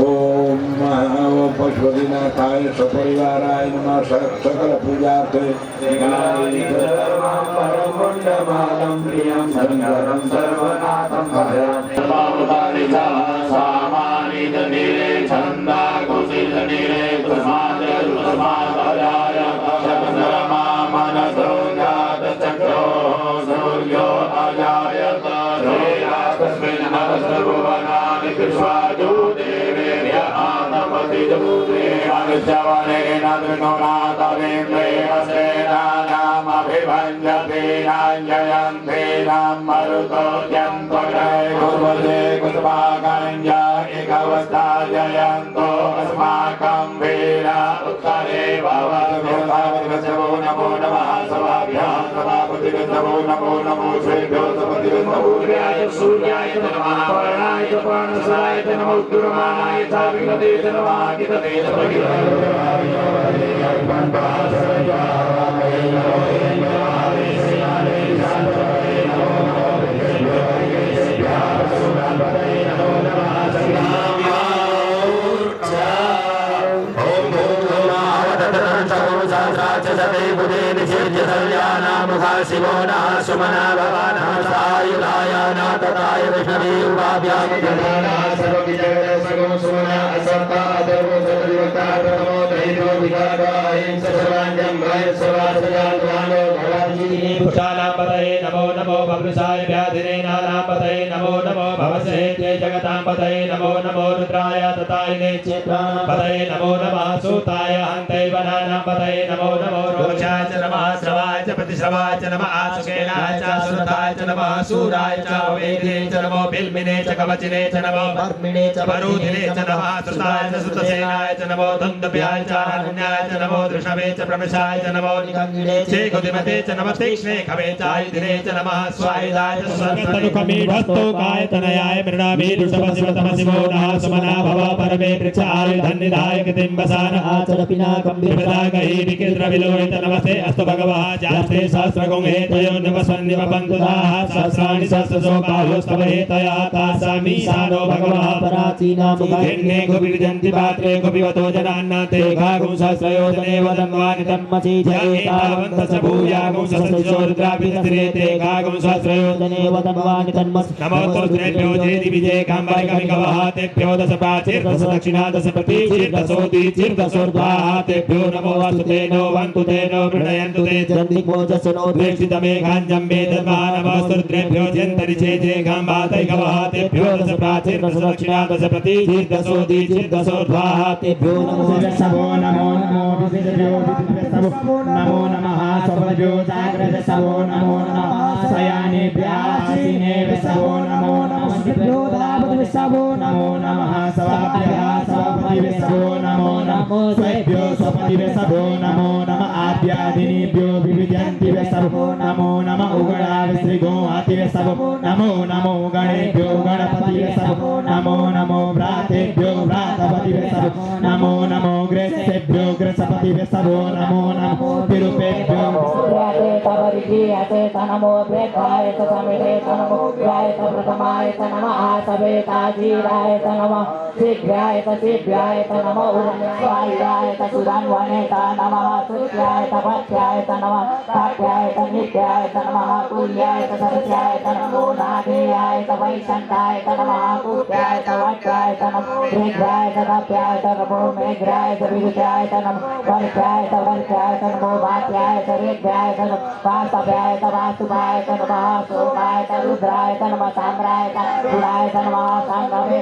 ओम पशुपतिनाथाय सपरिवाराय नमः सकल पूजार्थे परमंडमालं प्रियं शंकरं सर्वनाथं भजामि सामानि जनिरे छंदा कुशिलनिरे कुसुमाजलुसमाभराय चन्द्रमा मनसो जात चक्रो सूर्यो अजायत तस्मिन् नमस्भुवनानि विश्वाजो सूर्याय नमः वरुणाय प्राणसाय नमः उग्रमानाय चाविगते नमः कितते शिवो न सुमना भवान सायुधाय नाथाय विष्णवे उपाभ्याम जनाना सर्वविजय सर्वं सुमना असत्ता अधर्मो सर्वविवक्ता प्रथमो दैवो विकारायं सर्वाञ्जं भय सर्वासजान्वानो भवानीने पुषानापतये नमो नमो भवृषाय व्याधिने नानापतये नमो नमो भवसेत्ये जगतां पतये नमो नमो रुद्राय ततायिने चेत्रापतये नमो नमः सूताय हन्ते वनानां पतये नमो नमो रोषाय च नमः श्रवाय च प्रतिश्रवाय च नमः आसुकेनाय च सुरताय च नमः सूराय च वेदिने च नमो बिल्मिने च कवचिने च नमो वर्मिणे च वरुधिने च नमः श्रुताय च श्रुतसेनाय च नमो दन्तभ्याय च अरण्याय च नमो दृषवे च प्रमशाय च नमो निगङ्गिने च गुदिमते च नमः तीक्ष्णे खवे च आयुधिने च नमः स्वायुधाय च सर्वतनुकमीढस्तो कायतनयाय मृणाभि ऋषभशिवतमशिवो नः सुमना भव परमे वृक्षायुधन्निधाय कृतिम्बसान आचरपिनाकं विपदागहि विकिद्रविलोहित नमस्ते अस्तु भगवः जास्ते सहस्रगुं हेतयो नमस्वन्निव पन्तुधाः सहस्राणि सहस्रशो बाहुस्तव हेतया तासामि शानो भगवः पराचीना मुखिन्ने गुभिर्जन्ति पात्रे गुभिवतो जनान्नाते घागुं सहस्रयोजने वदन्वानि तन्मसि जयेतावन्तस भूयागुं सहस्रशो रुद्राभितस्रेते घागुं सहस्रयोजने वदन्वानि तन्मसि नमोस्तुभ्यो जयति विजय काम्बरिकविकवः तेभ्यो दश प्राचीर दश दक्षिणा दश प्रतीचीर दशोर्ध्वाः तेभ्यो नमो अस्तु तेनो वन्तु तेनो मृणयन्तु ते जन्दिमोजसनो द्वेषितमेघाञ्जं वेदन्मानमस्तुद्रेभ्यो जन्तरिचे जे गाम्बातैकवः तेभ्यो दश प्राचीर दश दक्षिणा दश प्रतीचीर दशोर्ध्वाः तेभ्यो नमो नमो नमो नमः स्वभ्यो जाग्रत सवो नमो नमः शयानेभ्यासिनेभ्य सवो नमो नमः सिद्धो दावद्भ्य सवो नमो नमः सवाभ्यः सवपतिभ्य सवो नमो नमः स्वेभ्यो स्वपतिभ्य सवो नमो नमः आद्यादिनीभ्यो विविजन्तिभ्य सवो नमो नमः उगणाभ्य श्रीगोहातिभ्य सवो नमो नमो गणेभ्यो गणपतिभ्य सवो नमो नमो भ्रातेभ्यो भ्रातपतिभ्य सवो नमो नमो ग्रेसेभ्यो ग्रसपतिभ्य सवो नमो नमो तिरुपेभ्यो नमो प्रेताय तमिरे नमो ग्राय प्रथमाय नमः आसवेताजीराय नमः शीघ्राय शीघ्राय नमो उर्वाय सुदान्वने नमः सुत्याय पथ्याय नमः कात्याय नित्याय नमः कुल्याय सरस्याय नमो नागेयाय वैशंकाय नमः कुत्याय वट्याय नमः शीघ्राय तप्याय नमो मेघ्राय विद्याय नमः वर्त्याय नमो भात्याय ऋग्याय नमः वास्तव्याय वासुभाय नमः सोमाय रुद्राय नमः सांद्राय गुणाय नमः सांगवे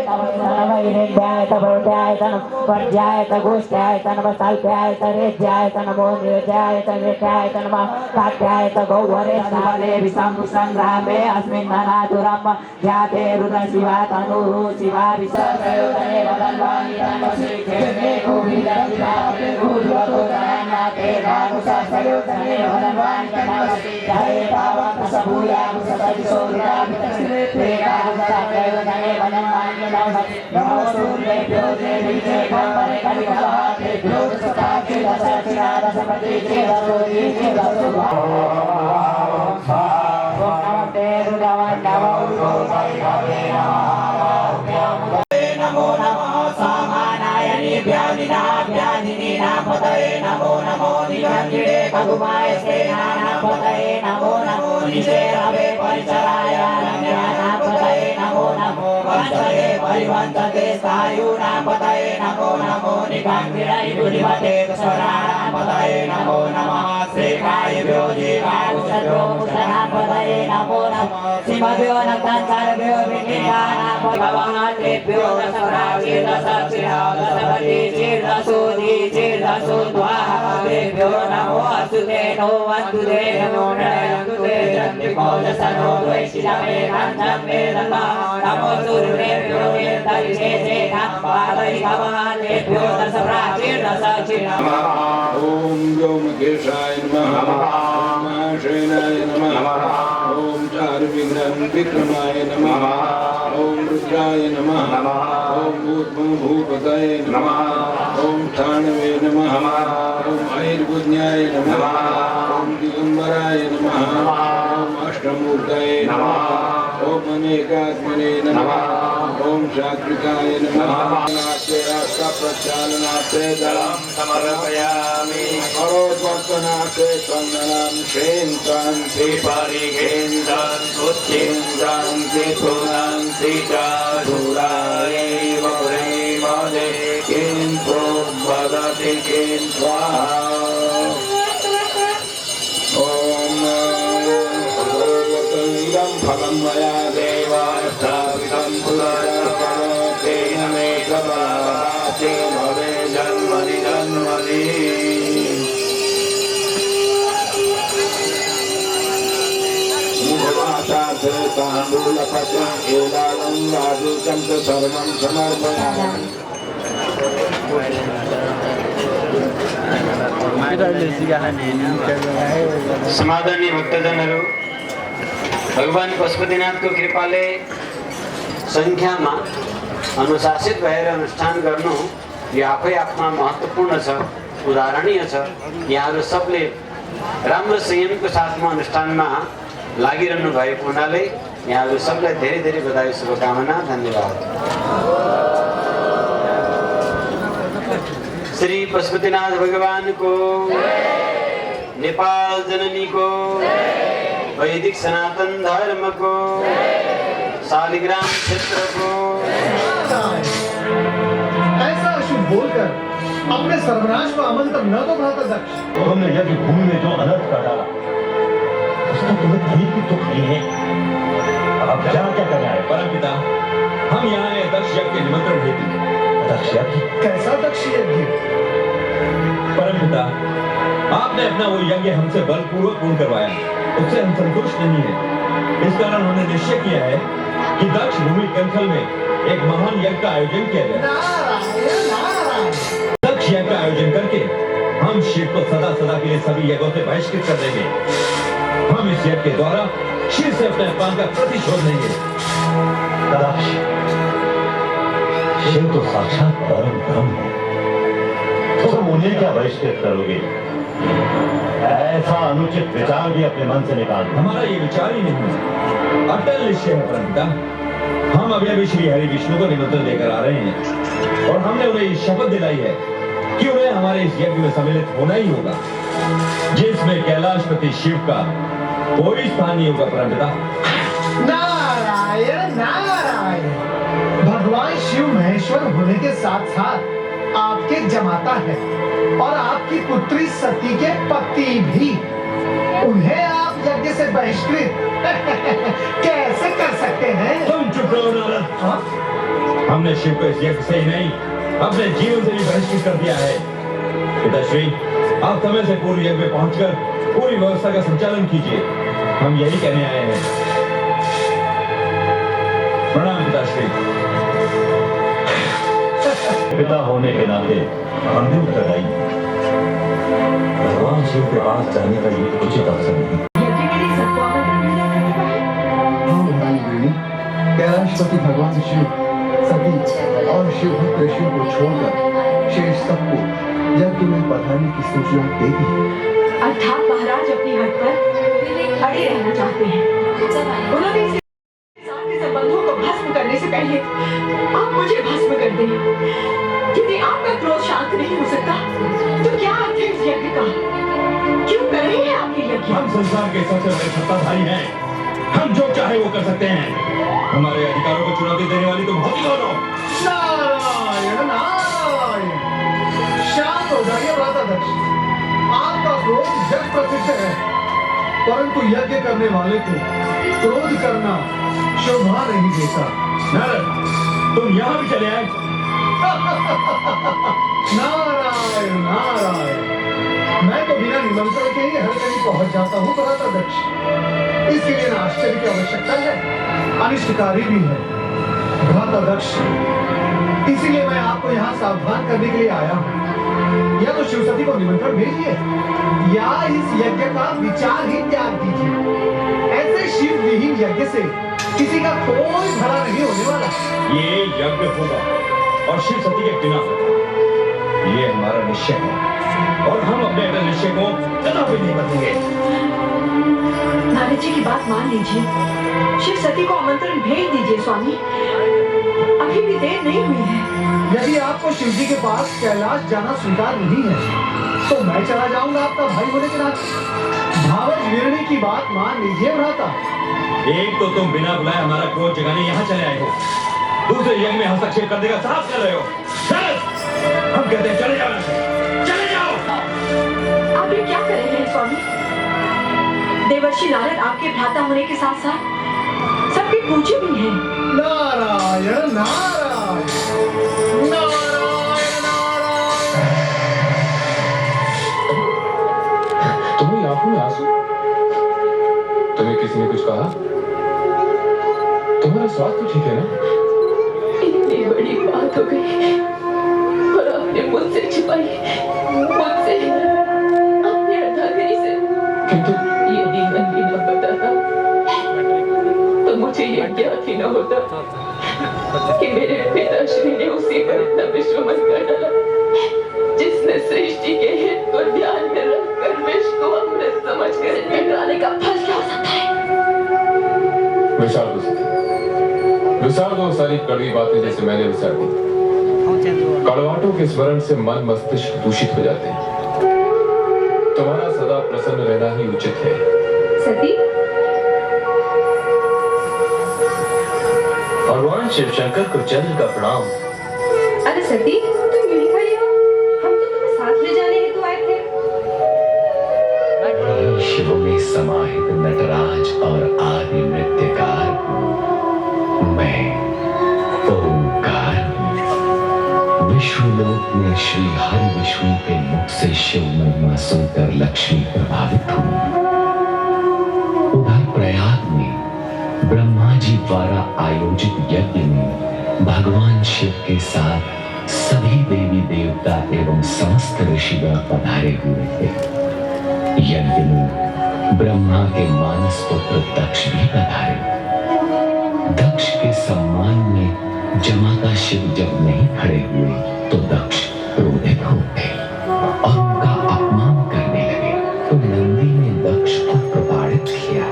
वैरेभ्याय वर्त्याय नमः वर्ज्याय गोष्ठ्याय नमः साल्प्याय रेज्याय नमो निर्ज्याय निर्ज्याय नमः कात्याय गौवरे स्थाने विसंग्रामे अस्मिन् नानातुरं ध्याते रुद्र शिवा तनुः शिवा विसर्जयोदने वदन्वानि नमः श्रीकृष्णे गोविन्द शिवा भवतु जगन्नाथे भानुशास्त्रयोजने भगवान् कनवति जय पावक सबूयाम सततिसोदिरामितस्मे तेगानुशास्त्रयोजने भगवान् कनवति नमो सूर्येभ्यो देवीचे ब्रह्मणे कलिकातेभ्यो सताचे दशचिरादशपति चे दशोदि चे दशोभा नमस्ते रुद्रवान् नमो नमो नमः सामानायनिभ्यादिनाभ्यादिनीनापतये नमो नमो निगन्धिरे खगुमाय सेनानापतये नमो नमो निशेरवे परिचराय रम्यानापतये नमो नमो वंशते परिवंशते स्थायूनापतये नमो नमो निगन्धिरै बुद्धिमते स्वराणापतये नमो नमः श्रीकायभ्यो जीवाकुशभ्यो कुशनापतये नमो नमः शिवभ्यो नक्ताचार्यभ्यो विज्ञानापतये भगवानेभ्यो दशप्राचीर दशक्षिणा दशपति चीर दशोदि चीर दशोद्वाहाभ्यो नमो अस्तुते नो वस्तुते नमो नयन्तुते जन्तिको दशनो द्वैशिलमे काञ्चमे दत्ता नमो सूर्येभ्यो निर्दलिते चेतां पादयि भगवानेभ्यो दशप्राचीर दशक्षिणा ओम व्योमकेशाय नमः ओम श्रेणाय नमः ओम चारुविघ्नं विक्रमाय नमः ओम रुद्राय नमः ओम भूतपतये नमः ओम ठाणवे नमः ओम ऐर्गुण्याय नमः ओम दिगंबराय नमः ओम अष्टमूर्तये नमः ओम अनेकात्मने नमः ओम शात्रिकाय नमः नाट्ये राष्ट्रप्रचालनार्थे दलं समर्पयामि करोद्वर्तनार्थे स्पन्दनं श्रेन्तं श्रीपरिगेन्द्रं सुच्चेन्द्रं त्रिपुरं श्रीचारूरायैव प्रेमदे किं प्रोद्वदति किं स्वाहा ॐ फलं मया देवास्थापितं पुनर्तेन मे कपाते भवे जन्मनि जन्मनि मुखवासात् ताम्बूलपत्रम् एलालं राजूकं च सर्वं समर्पयामि समाधानी भक्तजनहरू भगवान पशुपतिनाथको कृपाले संख्यामा अनुशासित भएर अनुष्ठान गर्नु यो आफै आफ्मा महत्त्वपूर्ण छ उदाहरणीय छ यहाँहरू सबले राम्रो संयमको साथमा अनुष्ठानमा लागिरहनु भएको हुनाले यहाँहरू सबलाई धेरै धेरै बधाई शुभकामना धन्यवाद श्री पशुपतिनाथ भगवान को नेपाल जननी को वैदिक सनातन धर्म को शालिग्राम क्षेत्र को ऐसा अशुभ बोलकर अपने सर्वनाश को आमंत्रण न तो भाता दक्ष। तुमने यज्ञ भूमि में जो अनर्थ कर डाला उसका तुम्हें खरीद भी तो खड़ी है। अब क्या क्या करना है? परमपिता, हम यहाँ आए दक्ष यज्ञ के निमंत्रण हेतु। दक्ष यज्ञ? कैसा दक्ष यज्ञ? परमपिता, आपने अपना वो यज्ञ हमसे बलपूर्वक पूर्ण करवाया, उससे हम संतुष्ट नहीं है। इस कारण हमने निश्चय किया है कि दक्ष भूमि कंथल में एक महान यज्ञ का आयोजन किया जाए। दक्ष यज्ञ का आयोजन करके हम शिव को सदा सदा के लिए सभी यज्ञों से बहिष्कृत कर देंगे। हम इस यज्ञ के द्वारा शिव से अपने अपमान का प्रतिशोध लेंगे। दक्ष, शिव तो साक्षात परम ब्रह्म है, तुम उन्हें क्या बहिष्कृत करोगे? ऐसा अनुचित विचार भी अपने मन से निकाल दो। हमारा ये विचार ही नहीं है, अटल निश्चय है परमपिता। हम अभी श्री हरि विष्णु को निमंत्रण लेकर आ रहे हैं और हमने उन्हें ये शपथ दिलाई है कि उन्हें हमारे इस यज्ञ में सम्मिलित होना ही होगा, जिसमें कैलाशपति शिव का कोई स्थान नहीं होगा। परमपिता, नारायण नारायण, भगवान शिव महेश्वर होने के साथ साथ आपके जमाता है और आपकी पुत्री सती के पति भी। उन्हें आप यज्ञ से बहिष्कृत कैसे कर सकते हैं? तुम चुप रहो नारद। हमने शिव को इस यज्ञ से ही नहीं अपने जीवन से भी बहिष्कृत कर दिया है। पिताश्री, आप समय से पूर्व यज्ञ में पहुंचकर पूरी व्यवस्था का संचालन कीजिए, हम यही कहने आए हैं। प्रणाम पिताश्री। पिता होने के नाते हम भी उत्तरदायी हैं। भगवान शिव के पास जाने का ये उचित अवसर नहीं। कैलाशपति भगवान शिव सती और शिव भक्त ऋषियों को छोड़कर शेष सबको यज्ञ में पधारने की सूचना दे दी है। अर्थात महाराज अपनी हट पर अड़े रहना चाहते हैं। उन्होंने के संबंधों को भस्म करने से पहले आप मुझे भस्म कर दें। यदि आपका क्रोध शांत नहीं हो सकता तो क्या अर्थ है इस यज्ञ का? क्यों कर रहे हैं आप ये यज्ञ? हम संसार के सबसे बड़े सत्ताधारी हैं। हम जो चाहे वो कर सकते हैं। हमारे अधिकारों को चुनौती देने वाली तुम होती कौन हो? नारायण नारायण, शांत हो जाइए व्रताध्यक्ष। आपका क्रोध जग प्रसिद्ध है, परंतु यज्ञ करने वाले को क्रोध करना शोभा नहीं देता। नारद, तुम यहाँ भी चले आए? नारायण नारायण, मैं तो बिना निमंत्रण के ही हर कहीं पहुंच जाता हूँ व्रताध्यक्ष। इसके लिए न आश्चर्य की आवश्यकता है, अनिष्टकारी भी है व्रताध्यक्ष। इसीलिए मैं आपको यहाँ सावधान करने के लिए आया हूँ। या तो शिवसती को निमंत्रण भेजिए या इस यज्ञ का विचार ही त्याग दीजिए। ऐसे शिव विहीन यज्ञ से किसी का कोई भला नहीं होने वाला। ये यज्ञ होगा और शिव सती के बिना होगा। ये हमारा निश्चय है और हम अपने अटल निश्चय को कदापि नहीं बदलेंगे। नारद जी की बात मान लीजिए, शिव सती को आमंत्रण भेज दीजिए स्वामी। अभी भी देर नहीं हुई है। यदि आपको शिव जी के पास कैलाश जाना स्वीकार नहीं है तो मैं चला जाऊंगा आपका भाई होने के नाते। भावज वीरणी की बात मान लीजिए भ्राता। एक तो तुम बिना बुलाए हमारा क्रोध जगाने यहाँ चले आए हो, दूसरे यज्ञ में हस्तक्षेप करने का साहस कर रहे हो। हम कहते हैं चले जाओ, चले जाओ। आप ये क्या कर रहे हैं स्वामी? देवर्षि नारद आपके भ्राता होने के साथ साथ सबके पूज्य भी हैं। नारायण नारायण नारायण नारायण। तुम्हें आंखों में आंसू? तुम्हें किसी ने कुछ कहा? तुम्हारा स्वास्थ्य ठीक है ना? इतनी बड़ी बात हो गई और आपने मुझसे छिपाई, मुझसे अपनी अर्धांगिनी से। किंतु यदि मैं न बताता तो मुझे ये ज्ञात ही न होता कि मेरे पिताश्री ने उसी पर इतना विश्वमन कर डाला जिसने सृष्टि के हित को ध्यान में रखकर विष को अमृत समझकर निकालने का फल क्या हो सकता है? विचार दो सारी कड़वी बातें जैसे मैंने विचार दी। कड़वाहटों के स्मरण से मन मस्तिष्क दूषित हो जाते हैं। तुम्हारा सदा प्रसन्न रहना ही उचित है। सती, भगवान शिव शंकर को चंद्र का प्रणाम। अरे सती, तुम यहीं खड़ी हो? हम तो तुम्हें साथ ले जाने हेतु आए थे। शिव में समाहित नटराज और आदि नृत्यकार मैं ओंकार हूँ। विश्वलोक में श्री हरि विष्णु के मुख से शिव महिमा सुनकर लक्ष्मी प्रभावित हुई। उधर प्रयाग में ब्रह्मा जी द्वारा आयोजित यज्ञ में भगवान शिव के साथ सभी देवी देवता एवं समस्त ऋषिगण पधारे हुए थे। यज्ञ में ब्रह्मा के मानस पुत्र दक्ष भी पधारे। दक्ष के सम्मान में जमाता शिव जब नहीं खड़े हुए तो दक्ष क्रोधित हो गए और उनका अपमान करने लगे। तो नंदी ने दक्ष को प्रताड़ित किया।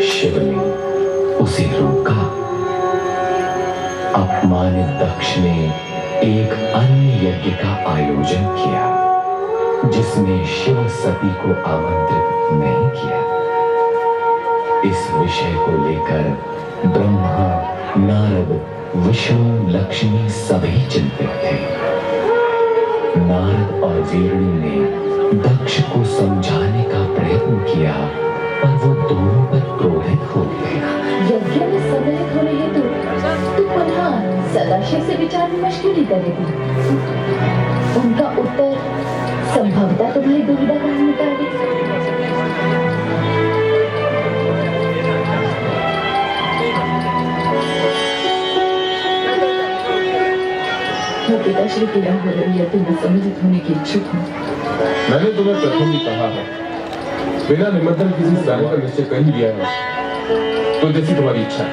शिव ने उसे रोका। अपमानित दक्ष ने एक अन्य यज्ञ का आयोजन किया जिसमें शिव सती को आमंत्रित नहीं किया। इस विषय को लेकर ब्रह्मा, नारद, विष्णु, लक्ष्मी सभी चिंतित थे। नारद और वीरणी ने दक्ष को समझाने का प्रयत्न किया पर वो दोनों पर क्रोधित हो गए। यज्ञ में सम्मिलित होने हेतु तू पुनः सदाशिव से विचार विमर्श क्यों नहीं करेगी? उनका उत्तर संभवतः तुम्हारी दुविधा का हल मिटा देगा। मैं पिताश्री की राह हो रही है, तो मैं सम्मिलित होने की इच्छुक हूँ। मैंने तुम्हें प्रथम भी कहा है, बिना निमंत्रण किसी से जाने का निश्चय कर ही लिया है, तो जैसी तुम्हारी इच्छा है।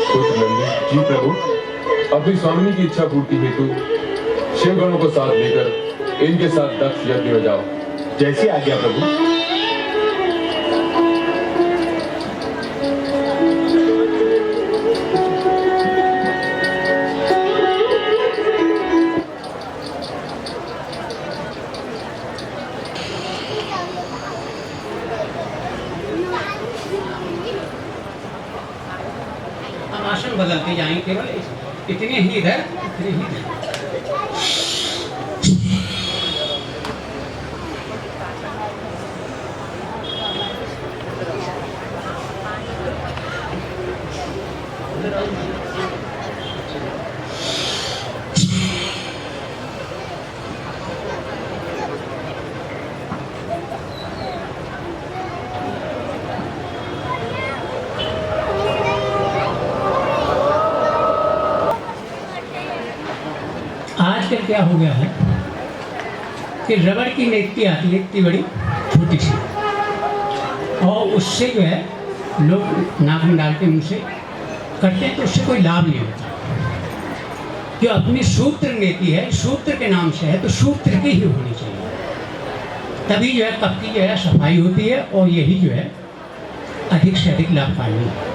पुत्र नंदी। जी प्रभु। अपनी स्वामिनी की इच्छा पूर्ति हेतु शिवगणों को साथ लेकर इनके साथ दक्ष यज्ञ में जाओ। जैसी आज्ञा प्रभु। आसन बदलते जाएंगे, केवल इतने ही इधर, इतने ही इधर। आजकल क्या हो गया है कि रबड़ की नेकी आती है इतनी बड़ी छोटी सी, और उससे जो है लोग नाक में डाल के मुँह से करते हैं, तो उससे कोई लाभ नहीं होता। जो अपनी सूत्र नेकी है, सूत्र के नाम से है, तो सूत्र की ही होनी चाहिए, तभी जो है कप की जो है सफाई होती है, और यही जो है अधिक से अधिक लाभकारी है।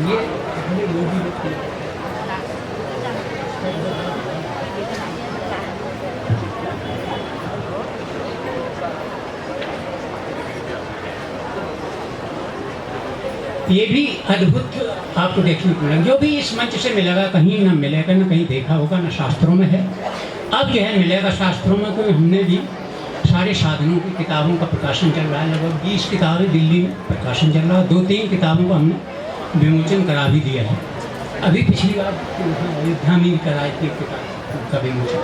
ये अपने लोग ही ये भी अद्भुत आपको देखने को मिलेगा। जो भी इस मंच से मिलेगा, कहीं ना मिलेगा, ना कहीं देखा होगा, ना शास्त्रों में है। अब जो है मिलेगा शास्त्रों में, तो हमने भी सारे साधनों की किताबों का प्रकाशन चल रहा है। लगभग 20 किताबें दिल्ली में प्रकाशन चल रहा है। 2-3 किताबों को हमने विमोचन करा भी दिया है। अभी पिछली बार अयोध्या में भी कराई थी किताब का विमोचन।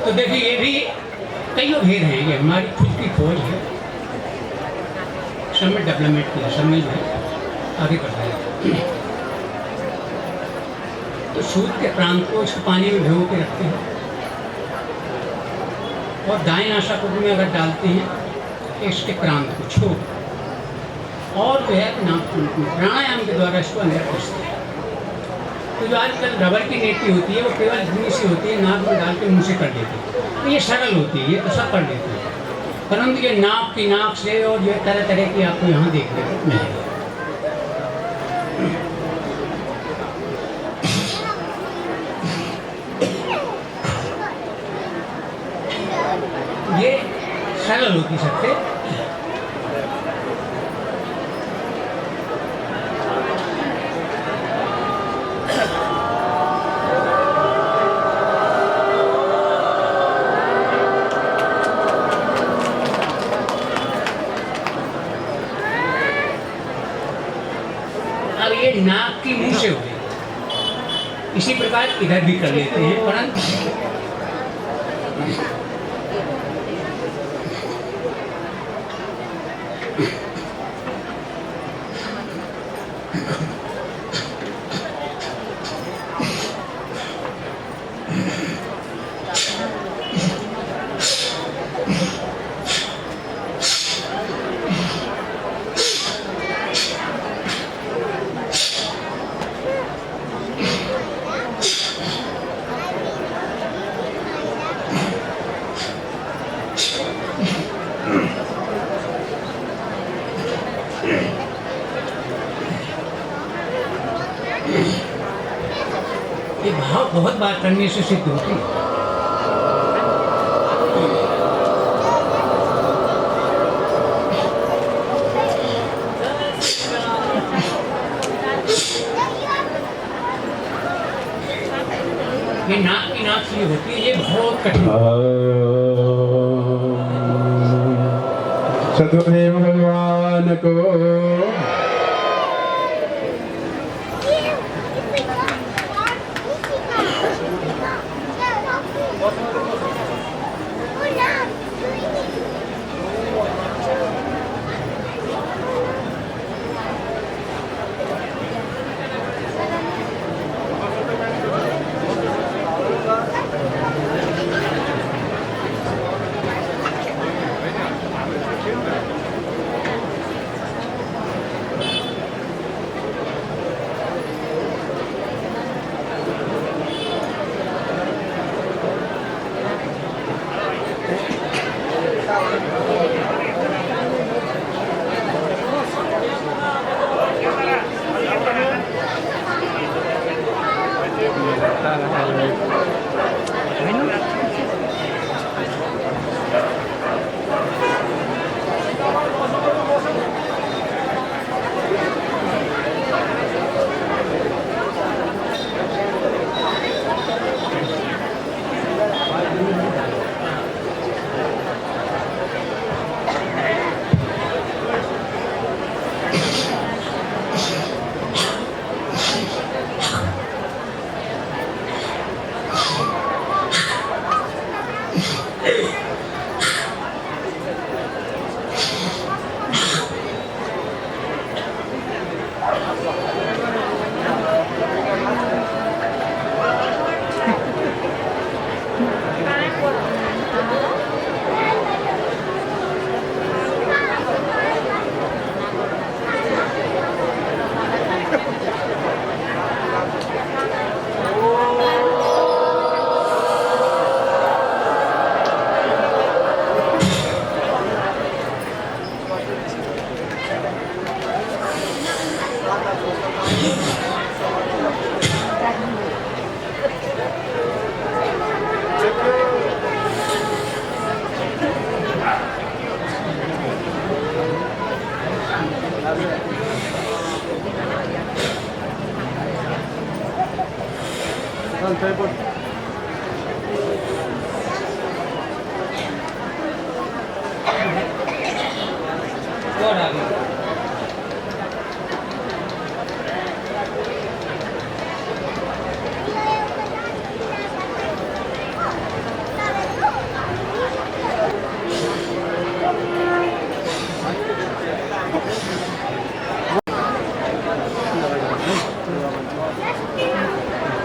तो देखिए, ये भी कई भेद हैं। ये हमारी खुद की खोज है, सब में डेवलपमेंट किया, सब में जो है आगे बढ़ाया। तो सूत के प्रांत को इसको पानी में भिगो के रखते हैं, और दाएं नासापुट में अगर डालते हैं इसके प्रांत को छोड़, और जो है प्राणायाम के द्वारा इसको अंदर खींचते हैं। तो जो आजकल रबड़ की नेकी होती है, वो केवल धुनी सी होती है, नाक में डाल के मुँह से कर देती है, तो ये सरल होती है, ये तो सब कर लेते हैं। परंतु ये नाक की नाक से, और ये तरह तरह की आपको यहाँ देखने को मिलेगा। ये सरल होती सबसे। अब ये नाक की मुंह से हो गई। इसी प्रकार इधर भी कर लेते हैं, परंतु ये भाव बहुत बार करने से सिद्ध होती है। ये नाक की नाक से होती है, ये बहुत कठिन। सतदेव भगवान को।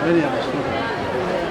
Very understood.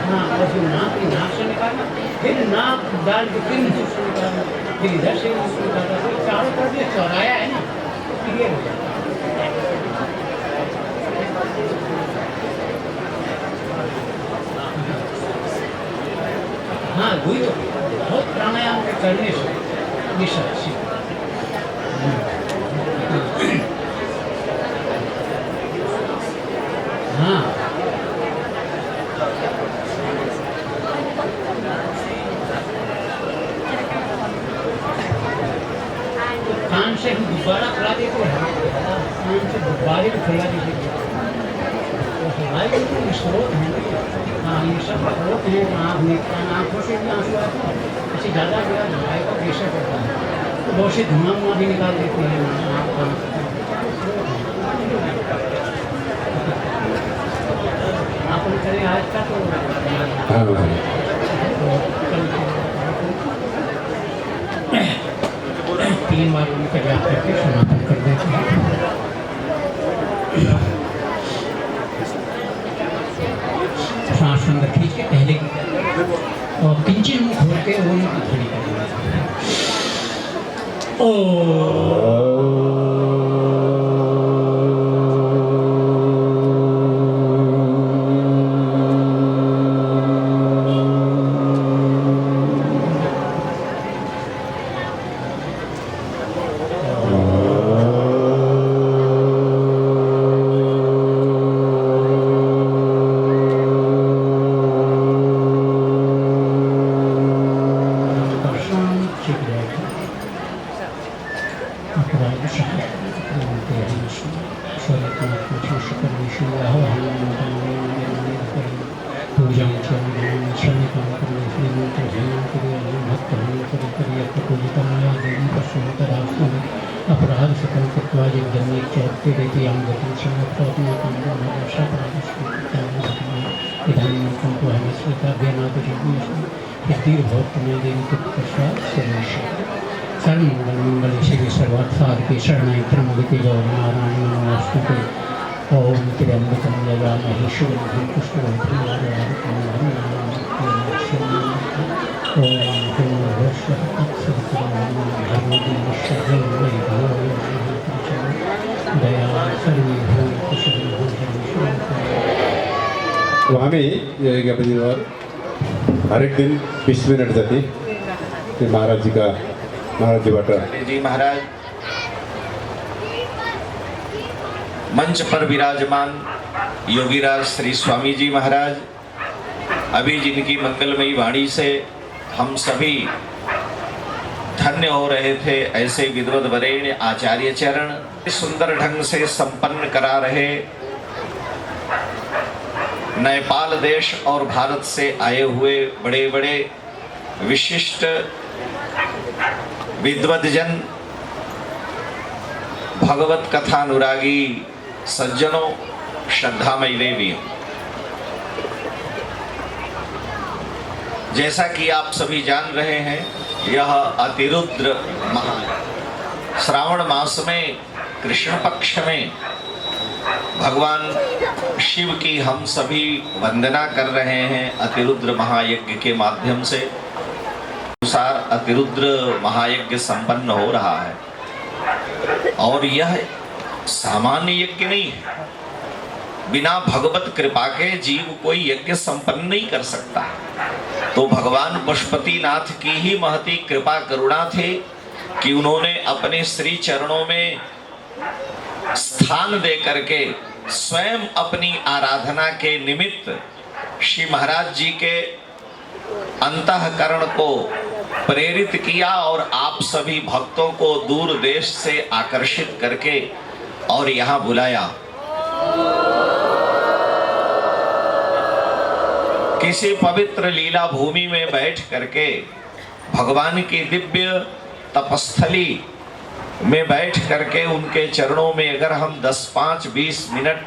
हाँ, और फिर नाक से निकालना, फिर नाक डाल के फिर मुंह से निकालना, फिर इधर से मुंह से निकालना, फिर चारों तरफ ये चौराया है ना, क्लियर हो जाता है। हाँ, वही तो बहुत प्राणायाम करने से ये सब चीज़। हाँ, कान से गुब्बारा खुला देते हैं, कान से गुब्बारे को खुला देते हैं, तो हमारे जो स्रोत हैं, हाँ ये सब स्रोत हैं, आँखों से भी आंसू आते हैं, किसी ज़्यादा गया हमारे को प्रेशर करता है, तो बहुत से धुआं भी निकाल देते हैं। आपने करें आज का तो 3 बार उनका याद करके समापन कर देते हैं। सांस अंदर खींच के पहले की और किंचित मुंह खोल के वो उनकी खड़ी कर अपराध सकल कृत्वा जब जन्मे चौथते देती आम गति संगत्वात्मा कांडो भाषा विधान को हमें श्रोता ज्ञानाद दीर्घ भक्त में देवी तत्पश्चात सर्वेश सर्व मंगल मंगल शिव सर्वार्थ साधके शरणाय त्र्यंबके गौरी नारायणी नमोस्तुते ओम त्र्यंबकं यजामहे सुगन्धिं पुष्टिवर्धनम् तो आम्ही गणपतीवर हर एक दिन 20 मिनट जाती ते महाराज जी वाटर जी महाराज मंच पर विराजमान योगीराज श्री स्वामी जी महाराज अभी जिनकी मंगलमयी वाणी से हम सभी धन्य हो रहे थे, ऐसे विद्वद वरेण्य आचार्य चरण सुंदर ढंग से संपन्न करा रहे नेपाल देश और भारत से आए हुए बड़े बड़े विशिष्ट विद्वद्जन भगवत कथा अनुरागी सज्जनों श्रद्धामयी देवियों, जैसा कि आप सभी जान रहे हैं यह अतिरुद्र श्रावण मास में कृष्ण पक्ष में भगवान शिव की हम सभी वंदना कर रहे हैं अतिरुद्र महायज्ञ के माध्यम से। अनुसार अतिरुद्र महायज्ञ संपन्न हो रहा है और यह सामान्य यज्ञ नहीं है। बिना भगवत कृपा के जीव कोई यज्ञ संपन्न नहीं कर सकता। तो भगवान पशुपतिनाथ की ही महती कृपा करुणा थी कि उन्होंने अपने श्री चरणों में स्थान दे करके स्वयं अपनी आराधना के निमित्त श्री महाराज जी के अंतःकरण को प्रेरित किया और आप सभी भक्तों को दूर देश से आकर्षित करके और यहाँ बुलाया। किसी पवित्र लीला भूमि में बैठ करके भगवान की दिव्य तपस्थली में बैठ करके उनके चरणों में अगर हम 10, 5, 20 मिनट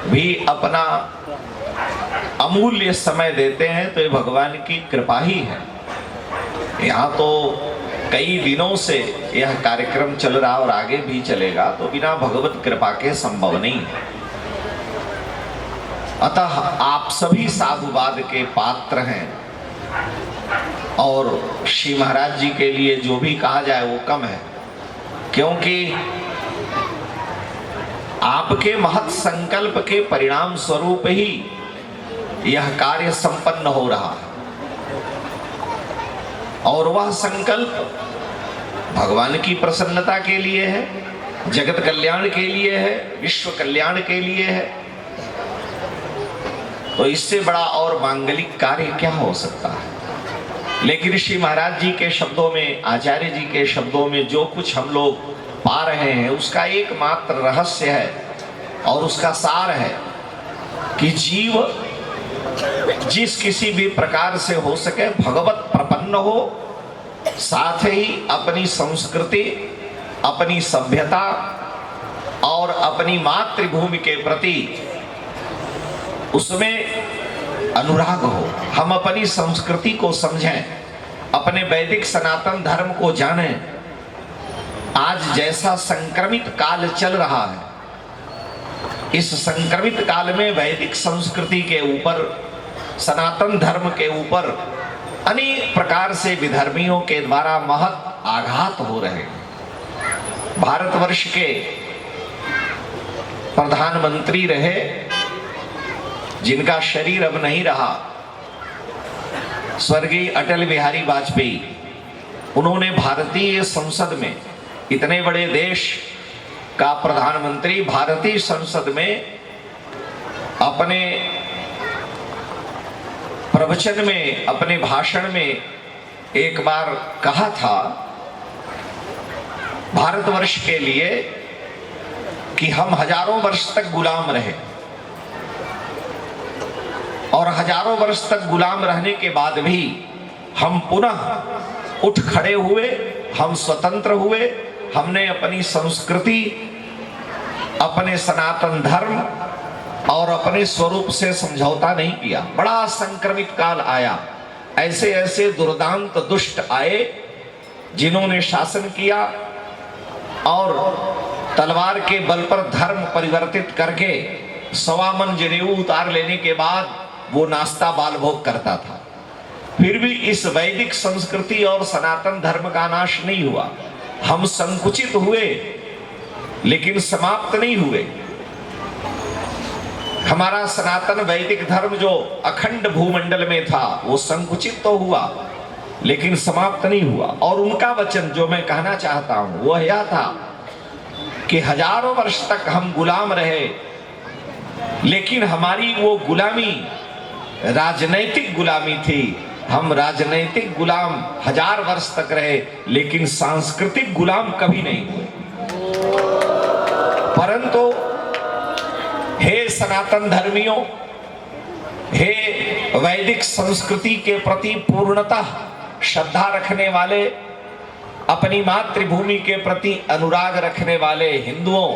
भी अपना अमूल्य समय देते हैं तो ये भगवान की कृपा ही है। यहाँ तो कई दिनों से यह कार्यक्रम चल रहा और आगे भी चलेगा, तो बिना भगवत कृपा के संभव नहीं है। अतः आप सभी साधुवाद के पात्र हैं और श्री महाराज जी के लिए जो भी कहा जाए वो कम है, क्योंकि आपके महत् संकल्प के परिणाम स्वरूप ही यह कार्य संपन्न हो रहा है। और वह संकल्प भगवान की प्रसन्नता के लिए है, जगत कल्याण के लिए है, विश्व कल्याण के लिए है। तो इससे बड़ा और मांगलिक कार्य क्या हो सकता है। लेकिन श्री महाराज जी के शब्दों में, आचार्य जी के शब्दों में जो कुछ हम लोग पा रहे हैं उसका एकमात्र रहस्य है और उसका सार है कि जीव जिस किसी भी प्रकार से हो सके भगवत प्रपन्न हो, साथ ही अपनी संस्कृति, अपनी सभ्यता और अपनी मातृभूमि के प्रति उसमें अनुराग हो। हम अपनी संस्कृति को समझें, अपने वैदिक सनातन धर्म को जानें। आज जैसा संक्रमित काल चल रहा है, इस संक्रमित काल में वैदिक संस्कृति के ऊपर, सनातन धर्म के ऊपर अनेक प्रकार से विधर्मियों के द्वारा महत् आघात हो रहे हैं। भारतवर्ष के प्रधानमंत्री रहे, जिनका शरीर अब नहीं रहा, स्वर्गीय अटल बिहारी वाजपेयी, उन्होंने भारतीय संसद में, इतने बड़े देश का प्रधानमंत्री भारतीय संसद में अपने प्रवचन में, अपने भाषण में एक बार कहा था भारतवर्ष के लिए कि हम हजारों वर्ष तक गुलाम रहे और हजारों वर्ष तक गुलाम रहने के बाद भी हम पुनः उठ खड़े हुए, हम स्वतंत्र हुए, हमने अपनी संस्कृति, अपने सनातन धर्म और अपने स्वरूप से समझौता नहीं किया। बड़ा संक्रमित काल आया, ऐसे ऐसे दुर्दांत दुष्ट आए जिन्होंने शासन किया और तलवार के बल पर धर्म परिवर्तित करके 1.25 मन जनेऊ उतार लेने के बाद वो नाश्ता बाल भोग करता था। फिर भी इस वैदिक संस्कृति और सनातन धर्म का नाश नहीं हुआ। हम संकुचित हुए लेकिन समाप्त नहीं हुए। हमारा सनातन वैदिक धर्म जो अखंड भूमंडल में था वो संकुचित तो हुआ लेकिन समाप्त नहीं हुआ। और उनका वचन जो मैं कहना चाहता हूं वह यह था कि हजारों वर्ष तक हम गुलाम रहे, लेकिन हमारी वो गुलामी राजनैतिक गुलामी थी। हम राजनैतिक गुलाम 1000 वर्ष तक रहे लेकिन सांस्कृतिक गुलाम कभी नहीं हुए। परंतु हे सनातन धर्मियों, हे वैदिक संस्कृति के प्रति पूर्णतः श्रद्धा रखने वाले, अपनी मातृभूमि के प्रति अनुराग रखने वाले हिंदुओं,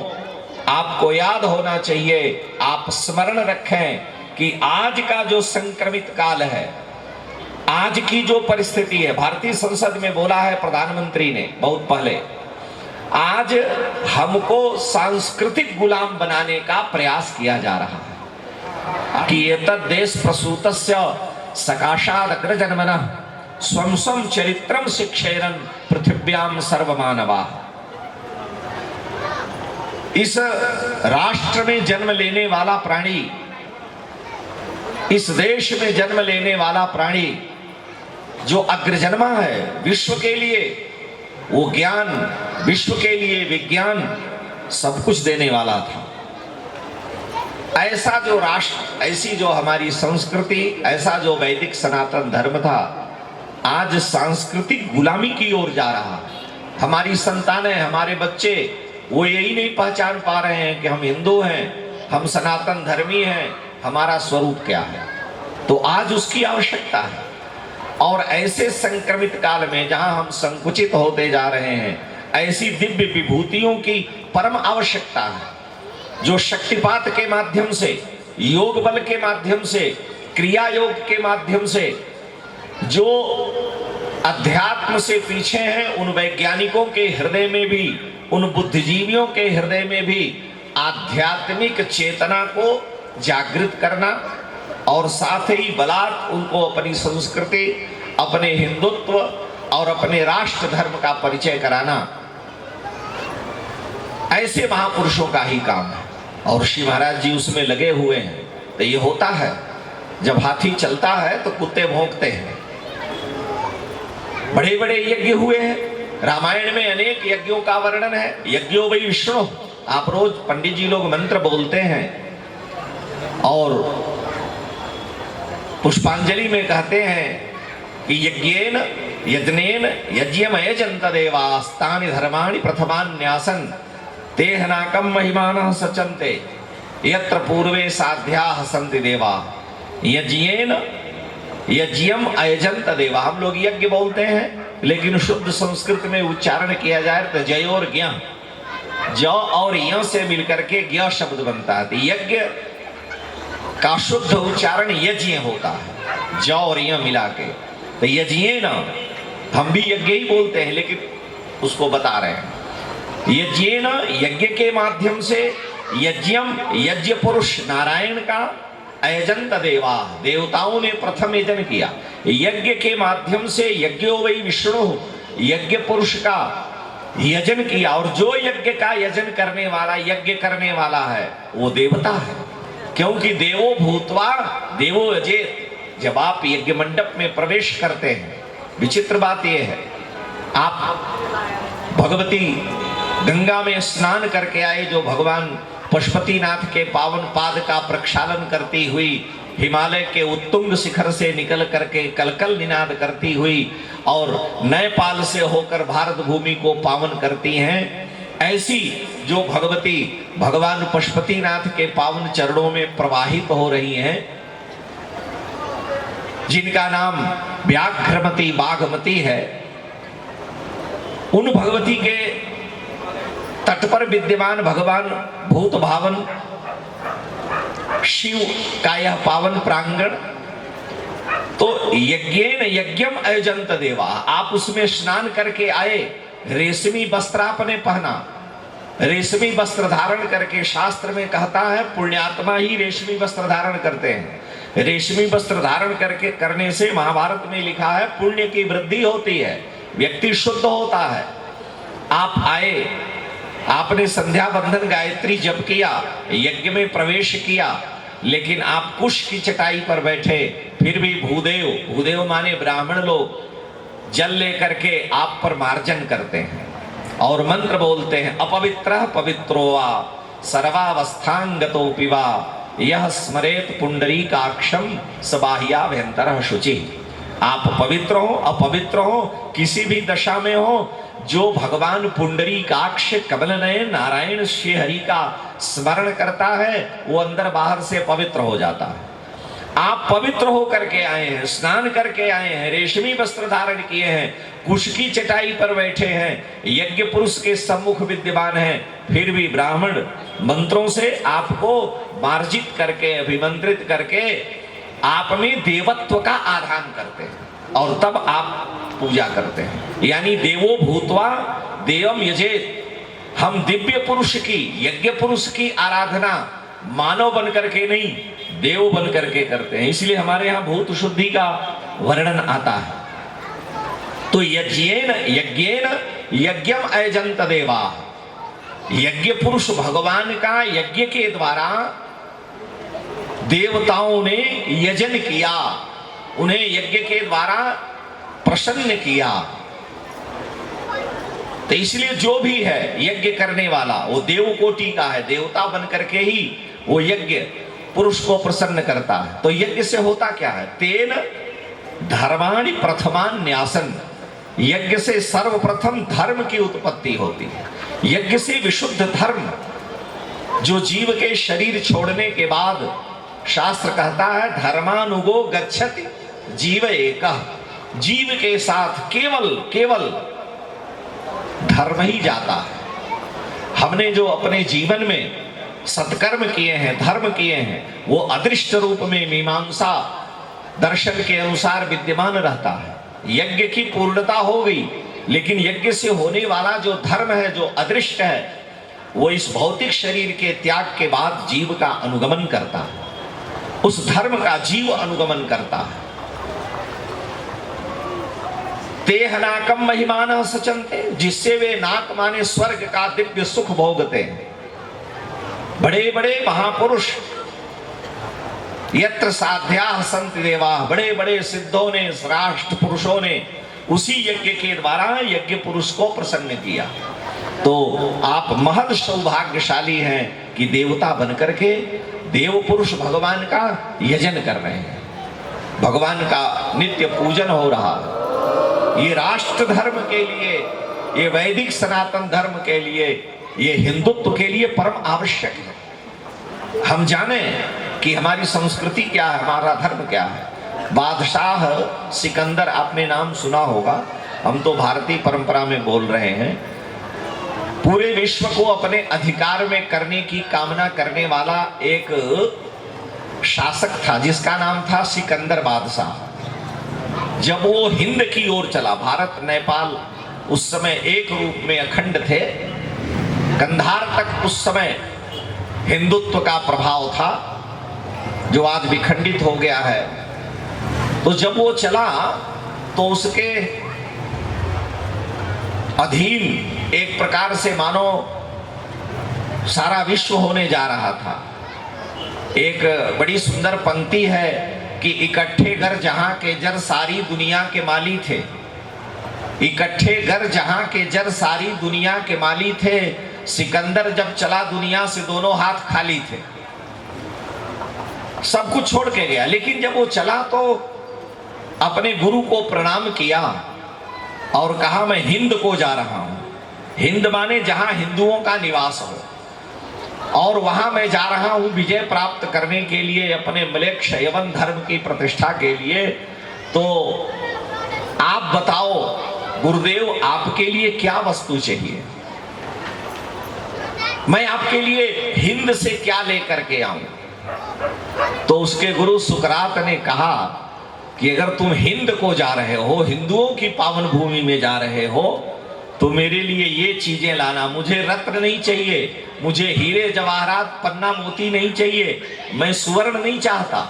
आपको याद होना चाहिए, आप स्मरण रखें कि आज का जो संक्रमित काल है, आज की जो परिस्थिति है, भारतीय संसद में बोला है प्रधानमंत्री ने बहुत पहले, आज हमको सांस्कृतिक गुलाम बनाने का प्रयास किया जा रहा है कि एतद् देश प्रसूतस्य सकाशात् अग्रजन्मनः स्वं स्वं चरित्रं शिक्षेरन् पृथिव्यां सर्वमानवाः। इस राष्ट्र में जन्म लेने वाला प्राणी, इस देश में जन्म लेने वाला प्राणी जो अग्रजन्मा है विश्व के लिए, वो ज्ञान, विश्व के लिए विज्ञान सब कुछ देने वाला था। ऐसा जो राष्ट्र, ऐसी जो हमारी संस्कृति, ऐसा जो वैदिक सनातन धर्म था, आज सांस्कृतिक गुलामी की ओर जा रहा है। हमारी संतानें, हमारे बच्चे वो यही नहीं पहचान पा रहे हैं कि हम हिंदू हैं, हम सनातन धर्मी हैं, हमारा स्वरूप क्या है। तो आज उसकी आवश्यकता है। और ऐसे संक्रमित काल में जहां हम संकुचित होते जा रहे हैं, ऐसी दिव्य विभूतियों की परम आवश्यकता है जो शक्तिपात के माध्यम से, योग बल के माध्यम से, क्रिया योग के माध्यम से, जो अध्यात्म से पीछे हैं उन वैज्ञानिकों के हृदय में भी, उन बुद्धिजीवियों के हृदय में भी आध्यात्मिक चेतना को जागृत करना और साथ ही बलात् उनको अपनी संस्कृति, अपने हिंदुत्व और अपने राष्ट्र धर्म का परिचय कराना ऐसे महापुरुषों का ही काम है। और श्री महाराज जी उसमें लगे हुए हैं। तो ये होता है, जब हाथी चलता है तो कुत्ते भौंकते हैं। बड़े बड़े यज्ञ हुए हैं, रामायण में अनेक यज्ञों का वर्णन है। यज्ञो वै विष्णु, आप रोज पंडित जी लोग मंत्र बोलते हैं और पुष्पांजलि में कहते हैं कि यज्ञेन यज्ञेन यज्ञम यजन्त देवास्तानि धर्माणि प्रथमान्यासन तेहनाकम महिमानः सचन्ते यत्र पूर्वे साध्याः सन्ति देवा यज्ञेन यज्ञम अयजंत देवा। हम लोग यज्ञ बोलते हैं, लेकिन शुद्ध संस्कृत में उच्चारण किया जाए तो जय और ज्ञ, ज और य से मिलकर के ज्ञ शब्द बनता है। तो यज्ञ का शुद्ध उच्चारण यज्ञ होता है, ज और य मिला के। तो यज्ञेन, हम भी यज्ञ ही बोलते हैं लेकिन उसको बता रहे हैं। यज्ञेन, यज्ञ के माध्यम से, यज्ञम यज्ञ पुरुष नारायण का, अयजंत देवा देवताओं ने प्रथम यजन किया। यज्ञ के माध्यम से यज्ञो वै विष्णु, यज्ञ पुरुष का यजन किया। और जो यज्ञ का यजन करने वाला, यज्ञ करने वाला है वो देवता है, क्योंकि देवो भूतवा देवो अजेत। जब आप यज्ञ मंडप में प्रवेश करते हैं, विचित्र बात यह है, आप भगवती गंगा में स्नान करके आए, जो भगवान पशुपतिनाथ के पावन पाद का प्रक्षालन करती हुई हिमालय के उत्तुंग शिखर से निकल करके कलकल निनाद करती हुई और नेपाल से होकर भारत भूमि को पावन करती हैं, ऐसी जो भगवती भगवान पशुपतिनाथ के पावन चरणों में प्रवाहित हो रही हैं, जिनका नाम व्याघ्रमती बाघमती है, उन भगवती के तट पर विद्यमान भगवान भूत भावन शिव का यह पावन प्रांगण, तो यज्ञेन यज्ञम अयजंत देवा। आप उसमें स्नान करके आए, रेशमी वस्त्र आपने पहना, रेशमी वस्त्र धारण करके, शास्त्र में कहता है पुण्यात्मा ही रेशमी वस्त्र धारण करते हैं। रेशमी वस्त्र धारण करके करने से महाभारत में लिखा है पुण्य की वृद्धि होती है, व्यक्ति शुद्ध होता है। आप आए, आपने संध्या बंधन गायत्री जप किया, यज्ञ में प्रवेश किया, लेकिन आप कुश की चटाई पर बैठे, फिर भी भूदेव माने ब्राह्मण लोग जल लेकर के आप पर मार्जन करते हैं और मंत्र बोलते हैं, अपवित्रः पवित्रो वा सर्वावस्थांगतोऽपि वा यह स्मरेत पुंडरीकाक्षं स बाह्याभ्यंतरः शुचिः। आप पवित्र हो अपवित्र हो, किसी भी दशा में हो, जो भगवान पुंडरीकाक्ष कमल नयन नारायण श्री हरि का स्मरण करता है वो अंदर बाहर से पवित्र हो जाता है। आप पवित्र हो करके आए हैं, स्नान करके आए हैं, रेशमी वस्त्र धारण किए हैं, कुश की चटाई पर बैठे हैं, यज्ञ पुरुष के सम्मुख विद्यमान हैं, फिर भी ब्राह्मण मंत्रों से आपको मार्जित करके, अभिमंत्रित करके आप में देवत्व का आधान करते हैं और तब आप पूजा करते हैं। यानी देवो भूतवा देवम यजेत। हम दिव्य पुरुष की, यज्ञ पुरुष की आराधना मानव बन करके नहीं, देव बन करके करते हैं। इसलिए हमारे यहाँ भूत शुद्धि का वर्णन आता है। तो यज्ञेन यज्ञेन यज्ञम अयजंत देवा, यज्ञ पुरुष भगवान का यज्ञ के द्वारा देवताओं ने यजन किया, उन्हें यज्ञ के द्वारा प्रसन्न किया। तो इसलिए जो भी है यज्ञ करने वाला वो देव कोटि का है, देवता बन करके ही वो यज्ञ पुरुष को प्रसन्न करता है। तो यज्ञ से होता क्या है, तेन धर्माणि प्रथमान्यासन, यज्ञ से सर्वप्रथम धर्म की उत्पत्ति होती है। यज्ञ से विशुद्ध धर्म, जो जीव के शरीर छोड़ने के बाद शास्त्र कहता है धर्मानुगो गच्छति जीव एकः, जीव के साथ केवल धर्म ही जाता है। हमने जो अपने जीवन में सत्कर्म किए हैं, धर्म किए हैं, वो अदृष्ट रूप में मीमांसा दर्शन के अनुसार विद्यमान रहता है। यज्ञ की पूर्णता हो गई, लेकिन यज्ञ से होने वाला जो धर्म है, जो अदृष्ट है, वो इस भौतिक शरीर के त्याग के बाद जीव का अनुगमन करता है, उस धर्म का जीव अनुगमन करता है। तेह नाकम महिमाना सचनते, जिससे वे नाक माने स्वर्ग का दिव्य सुख भोगते हैं। बड़े बड़े महापुरुष यत्र साध्या संत देवा, बड़े बड़े सिद्धों ने, श्रेष्ठ पुरुषों ने उसी यज्ञ के द्वारा यज्ञ पुरुष को प्रसन्न किया। तो आप महद सौभाग्यशाली हैं कि देवता बनकर के देव पुरुष भगवान का यजन कर रहे हैं, भगवान का नित्य पूजन हो रहा है। ये राष्ट्र धर्म के लिए, ये वैदिक सनातन धर्म के लिए, ये हिंदुत्व के लिए परम आवश्यक है। हम जाने कि हमारी संस्कृति क्या है, हमारा धर्म क्या है। बादशाह सिकंदर, आपने नाम सुना होगा, हम तो भारतीय परंपरा में बोल रहे हैं। पूरे विश्व को अपने अधिकार में करने की कामना करने वाला एक शासक था जिसका नाम था सिकंदर बादशाह। जब वो हिंद की ओर चला, भारत नेपाल उस समय एक रूप में अखंड थे, कंधार तक उस समय हिंदुत्व का प्रभाव था जो आज विखंडित हो गया है। तो जब वो चला तो उसके अधीन एक प्रकार से मानो सारा विश्व होने जा रहा था। एक बड़ी सुंदर पंक्ति है कि इकट्ठे घर जहां के जर सारी दुनिया के माली थे, इकट्ठे घर जहां के जर सारी दुनिया के माली थे, सिकंदर जब चला दुनिया से दोनों हाथ खाली थे, सब कुछ छोड़ के गया। लेकिन जब वो चला तो अपने गुरु को प्रणाम किया और कहा मैं हिंद को जा रहा हूं। हिंद माने जहां हिंदुओं का निवास हो, और वहां मैं जा रहा हूं विजय प्राप्त करने के लिए, अपने म्लेच्छ यवन धर्म की प्रतिष्ठा के लिए। तो आप बताओ गुरुदेव, आपके लिए क्या वस्तु चाहिए, मैं आपके लिए हिंद से क्या लेकर के आऊं। तो उसके गुरु सुकरात ने कहा कि अगर तुम हिंद को जा रहे हो, हिंदुओं की पावन भूमि में जा रहे हो, तो मेरे लिए ये चीजें लाना। मुझे रत्न नहीं चाहिए, मुझे हीरे जवाहरात पन्ना मोती नहीं चाहिए, मैं सुवर्ण नहीं चाहता।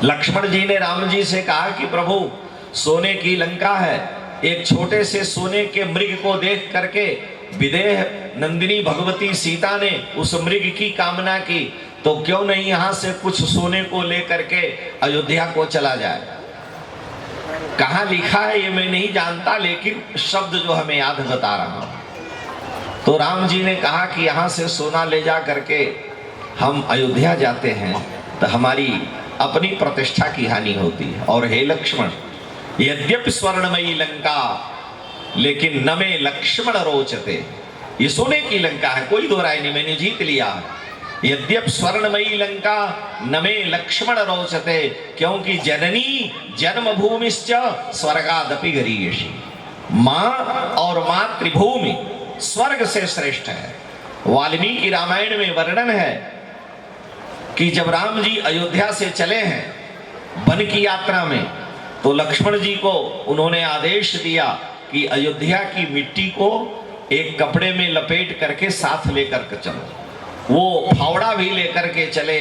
लक्ष्मण जी ने राम जी से कहा कि प्रभु सोने की लंका है, एक छोटे से सोने के मृग को देख करके विदेह नंदिनी भगवती सीता ने उस मृग की कामना की, तो क्यों नहीं यहां से कुछ सोने को लेकर के अयोध्या को चला जाए। कहां लिखा है ये मैं नहीं जानता, लेकिन शब्द जो हमें याद बता रहा हूं। तो राम जी ने कहा कि यहां से सोना ले जा करके हम अयोध्या जाते हैं तो हमारी अपनी प्रतिष्ठा की हानि होती है। और हे लक्ष्मण, यद्यपि स्वर्णमयी लंका लेकिन न में लक्ष्मण रोचते, ये सोने की लंका है, कोई दो राय नहीं, मैंने जीत लिया। यद्यपि स्वर्णमयी लंका न में लक्ष्मण रोचते, क्योंकि जननी जन्मभूमिश्च स्वर्गादपि गरीयसी। मां और मातृभूमि स्वर्ग से श्रेष्ठ है। वाल्मीकि रामायण में वर्णन है कि जब राम जी अयोध्या से चले हैं वन की यात्रा में, तो लक्ष्मण जी को उन्होंने आदेश दिया कि अयोध्या की मिट्टी को एक कपड़े में लपेट करके साथ लेकर के चलो। वो फावड़ा भी लेकर के चले,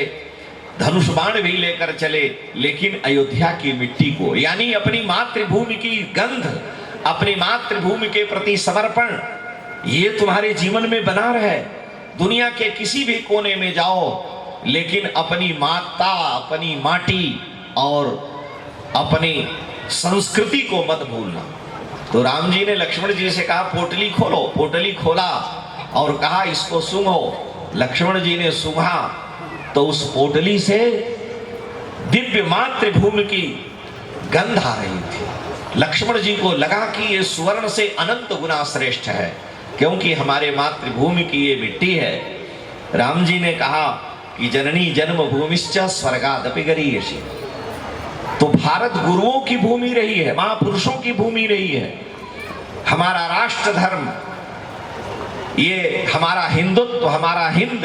धनुष बाण भी लेकर चले, लेकिन अयोध्या की मिट्टी को, यानी अपनी मातृभूमि की गंध, अपनी मातृभूमि के प्रति समर्पण, ये तुम्हारे जीवन में बना रहे। दुनिया के किसी भी कोने में जाओ, लेकिन अपनी माता, अपनी माटी और अपनी संस्कृति को मत भूलना। तो राम जी ने लक्ष्मण जी से कहा पोटली खोलो। पोटली खोला और कहा इसको सूंघो। लक्ष्मण जी ने सूंघा तो उस पोटली से दिव्य मातृभूमि की गंध आ रही थी। लक्ष्मण जी को लगा कि ये सुवर्ण से अनंत गुना श्रेष्ठ है, क्योंकि हमारे मातृभूमि की ये मिट्टी है। राम जी ने कहा कि जननी जन्मभूमिश्च स्वर्गादपि गरीयसी। तो भारत गुरुओं की भूमि रही है, महापुरुषों की भूमि रही है। हमारा राष्ट्र धर्म, ये हमारा हिंदुत्व, हमारा हिंद,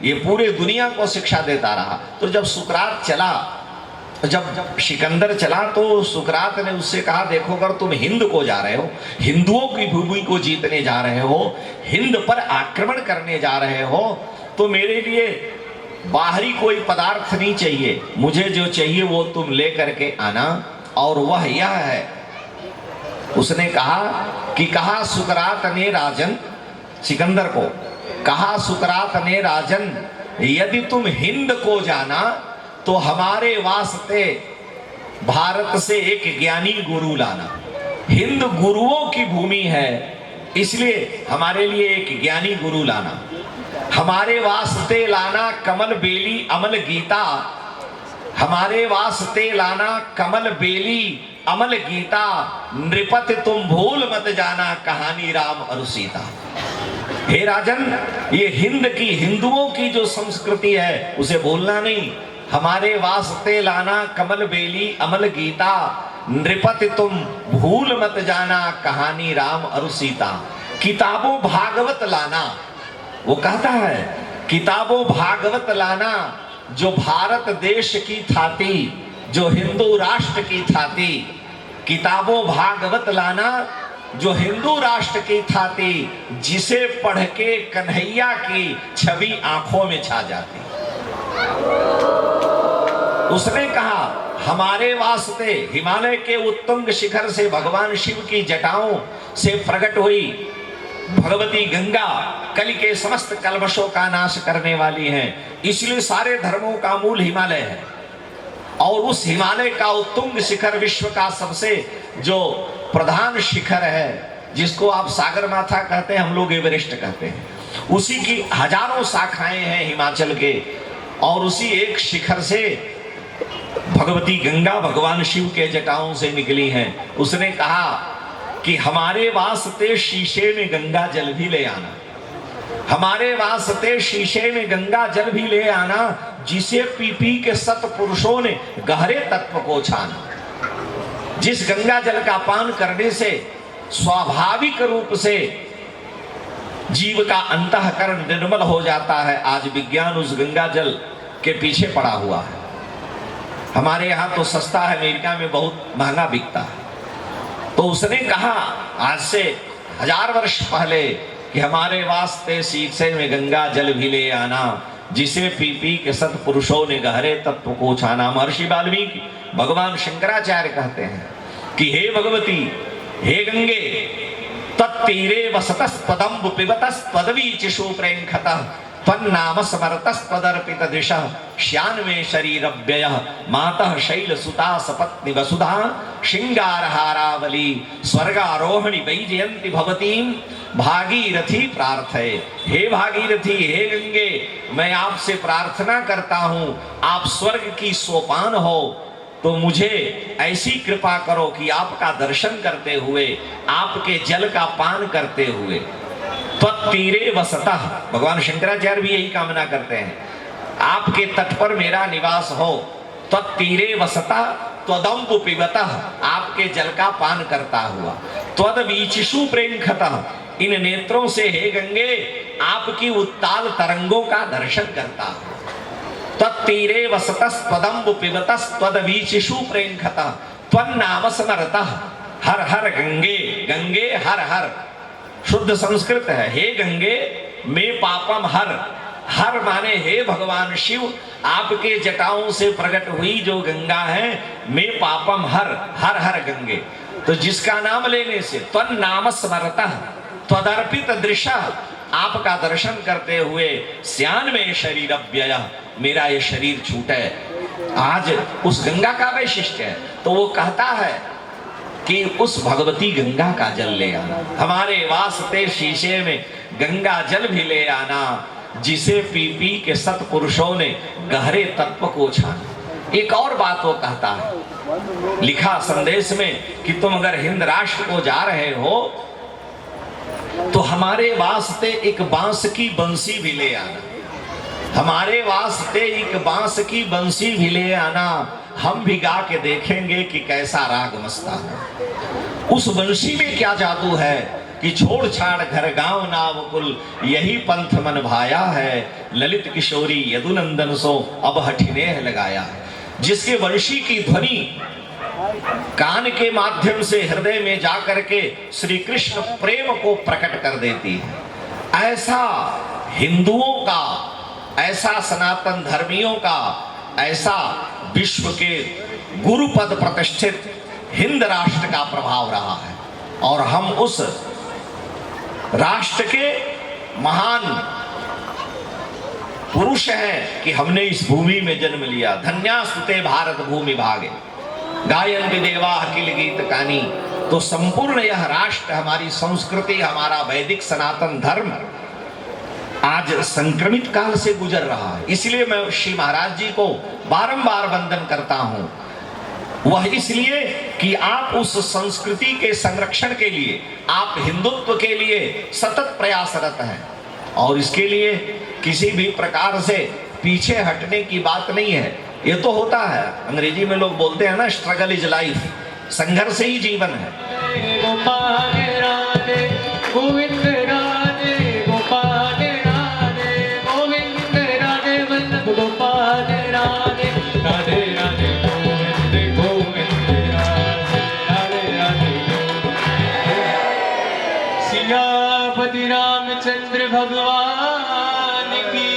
ये पूरे दुनिया को शिक्षा देता रहा। तो जब सुकरात चला जब सिकंदर चला तो सुकरात ने उससे कहा, देखो अगर तुम हिंद को जा रहे हो, हिंदुओं की भूमि को जीतने जा रहे हो, हिंद पर आक्रमण करने जा रहे हो, तो मेरे लिए बाहरी कोई पदार्थ नहीं चाहिए, मुझे जो चाहिए वो तुम ले करके आना, और वह यह है। उसने कहा सुकरात ने राजन, सिकंदर को कहा सुकरात ने राजन, यदि तुम हिंद को जाना तो हमारे वास्ते भारत से एक ज्ञानी गुरु लाना। हिंद गुरुओं की भूमि है, इसलिए हमारे लिए एक ज्ञानी गुरु लाना। हमारे वास्ते लाना कमल बेली अमल गीता, हमारे वास्ते लाना कमल बेली अमल गीता, नृपति तुम भूल मत जाना कहानी राम और सीता। हे राजन, ये हिंद की, हिंदुओं की जो संस्कृति है उसे भूलना नहीं। हमारे वास्ते लाना कमल बेली अमल गीता, नृपति तुम भूल मत जाना कहानी राम और सीता। किताबों भागवत लाना, वो कहता है किताबों भागवत लाना, जो भारत देश की थाती, जो हिंदू राष्ट्र की थाती। किताबों भागवत लाना जो हिंदू राष्ट्र की थाती, जिसे पढ़ के कन्हैया की छवि आंखों में छा जाती। उसने कहा हमारे वास्ते हिमालय के उत्तुंग शिखर से भगवान शिव की जटाओं से प्रकट हुई भगवती गंगा कल के समस्त कल्मशों का नाश करने वाली है, इसलिए सारे धर्मों का मूल हिमालय है। और उस हिमालय का उत्तुंग शिखर विश्व का सबसे जो प्रधान शिखर है, जिसको आप सागर माथा कहते हैं, हम लोग एवरेस्ट कहते हैं, उसी की हजारों शाखाएं हैं हिमाचल के, और उसी एक शिखर से भगवती गंगा भगवान शिव के जटाओं से निकली हैं। उसने कहा कि हमारे वास्ते शीशे में गंगा जल भी ले आना, हमारे वास्ते शीशे में गंगा जल भी ले आना, जिसे पी पी के सतपुरुषों ने गहरे तत्व को छाना। जिस गंगा जल का पान करने से स्वाभाविक रूप से जीव का अंतःकरण निर्मल हो जाता है, आज विज्ञान उस गंगा जल के पीछे पड़ा हुआ है। हमारे यहाँ तो सस्ता है, अमेरिका में बहुत महंगा बिकता है। तो उसने कहा आज से 1000 वर्ष पहले कि हमारे वास्ते शीशे में गंगा जल भी ले आना, जिसे पी पी के सतपुरुषों ने गहरे तत्व को छाना। महर्षि वाल्मीकि भगवान शंकराचार्य कहते हैं कि हे भगवती, हे गंगे, तत्तीरे वसतस्पदम्ब पिबतस्पदवीचिषु प्रेंखतः त्वन्नाम स्मरतस्पदर्पित दिशः श्यान्मे शरीरव्ययः मातः शैलसुता सपत्नी वसुधा श्रृंगारहारावली स्वर्गारोहणि वैजयन्ति भवतीं भागीरथी प्रार्थये। हे भागीरथी, हे गंगे, मैं आपसे प्रार्थना करता हूँ, आप स्वर्ग की सोपान हो तो मुझे ऐसी कृपा करो कि आपका दर्शन करते हुए, आपके जल का पान करते हुए, त्वत्तीरे वसतः, भगवान शंकराचार्य भी यही कामना करते हैं, आपके तट पर मेरा निवास हो। त्वत्तीरे वसतः त्वदम्बु पिबतः, आपके जल का पान करता हुआ। त्वदवीचिषु प्रेंखतः, इन नेत्रों से हे गंगे आपकी उत्ताल तरंगों का दर्शन करता हूं। तत्तीरे वसतस्पदम्बु पिबतस्त्वदवीचिषु प्रेंखतः त्वन्नाम स्मरतः हर हर गंगे। गंगे हर हर शुद्ध संस्कृत है। हे गंगे मैं पापम हर, हर माने हे भगवान शिव, आपके जटाओं से प्रकट हुई जो गंगा है, मैं पापम हर, हर हर गंगे। तो जिसका नाम लेने से त्वन्नाम स्मरतः त्वदर्पित दृशा, आपका दर्शन करते हुए श्यान में शरीर व्ययः, मेरा ये शरीर छूटे। आज उस गंगा का वैशिष्ट है। तो वो कहता है कि उस भगवती गंगा का जल ले आना, हमारे वास्ते शीशे में गंगा जल भी ले आना, जिसे पी पी के सतपुरुषों ने गहरे तत्व को छाना। एक और बात वो कहता है, लिखा संदेश में कि तुम अगर हिंद राष्ट्र को जा रहे हो तो हमारे वास्ते एक बांस की बंसी भी ले आना, हमारे वास्ते एक बांस की बंसी भी ले आना, हम भी गा के देखेंगे कि कैसा राग मस्ताना। उस बंसी में क्या जादू है कि छोड़ छाड़ घर गांव नावकुल, यही पंथ मन भाया है, ललित किशोरी यदुनंदन सो अब हठिनेह लगाया है। जिसके वंशी की ध्वनि कान के माध्यम से हृदय में जाकर के श्री कृष्ण प्रेम को प्रकट कर देती है। ऐसा हिंदुओं का, ऐसा सनातन धर्मियों का, ऐसा विश्व के गुरुपद प्रतिष्ठित हिंद राष्ट्र का प्रभाव रहा है। और हम उस राष्ट्र के महान पुरुष हैं कि हमने इस भूमि में जन्म लिया। धन्यास्तुते भारत भूमि भागे, गायन भी देवा अखिल गीत कानी। तो संपूर्ण यह राष्ट्र, हमारी संस्कृति, हमारा वैदिक सनातन धर्म आज संक्रमित काल से गुजर रहा है। इसलिए मैं श्री महाराज जी को बारंबार वंदन करता हूं। वह इसलिए कि आप उस संस्कृति के संरक्षण के लिए, आप हिंदुत्व के लिए सतत प्रयासरत हैं और इसके लिए किसी भी प्रकार से पीछे हटने की बात नहीं है। ये तो होता है, अंग्रेजी में लोग बोलते हैं ना, स्ट्रगल इज लाइफ, संघर्ष ही जीवन है। गोपाल राधे गोविंद राधे, गोपाल राधे गोविंद राधे, वल्लभ गोपाल राधे, राधे राधे गोविंद गोविंद राधे, राधे राधे। सियापति रामचंद्र भगवान की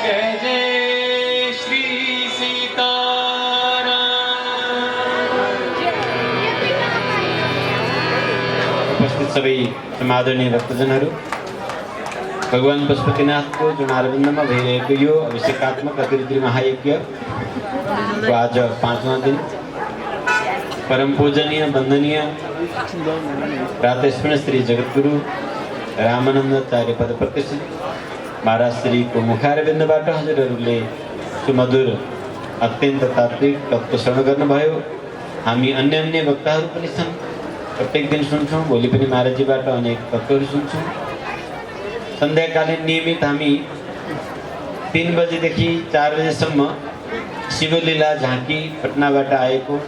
जय जय श्री सीताराम। उपस्थित सबै समादरणीय भक्तजनहरू, भगवान पशुपतिनाथको जुन अरविन्दमा भइरहेको यो अभिषेकात्मक अतिरुद्री महायज्ञको आज 5वां दिन परम पूजनीय वन्दनीय प्रातस्मरण श्री जगद्गुरु रामानन्दाचार्य पद प्रतिष्ठित महाराज श्रीको मुखारविन्दबाट हजुरहरूले सुमधुर अत्यन्त तात्विक तत्त्व श्रवण गर्नुभयो। हामी अन्य वक्ताहरू पनि छन्, प्रत्येक दिन सुन्छौँ। भोलि पनि महाराजजीबाट अनेक तत्त्वहरू सुन्छौँ। सन्ध्याकालीन नियमित हामी 3 बजेदेखि 4 बजेसम्म शिवलीला झाँकी पटनाबाट आएको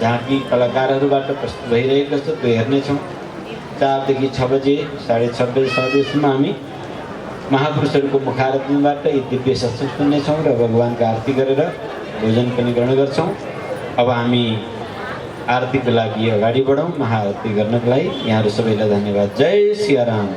झाँकी कलाकारहरूबाट प्रस्तुत भइरहेको छ, त्यो हेर्नेछौँ। 4 देखि 6 बजे, 6:30 बजेसम्म हामी महापुरुषहरूको मुखारविन्दबाट यी दिव्य सत्संग सुन्नेछौँ र भगवानको आरती गरेर भोजन पनि ग्रहण गर्छौँ। अब हामी आरतीको लागि अगाडि बढौँ, महाआरती गर्नको लागि। यहाँहरू सबैलाई धन्यवाद। जय सियाराम।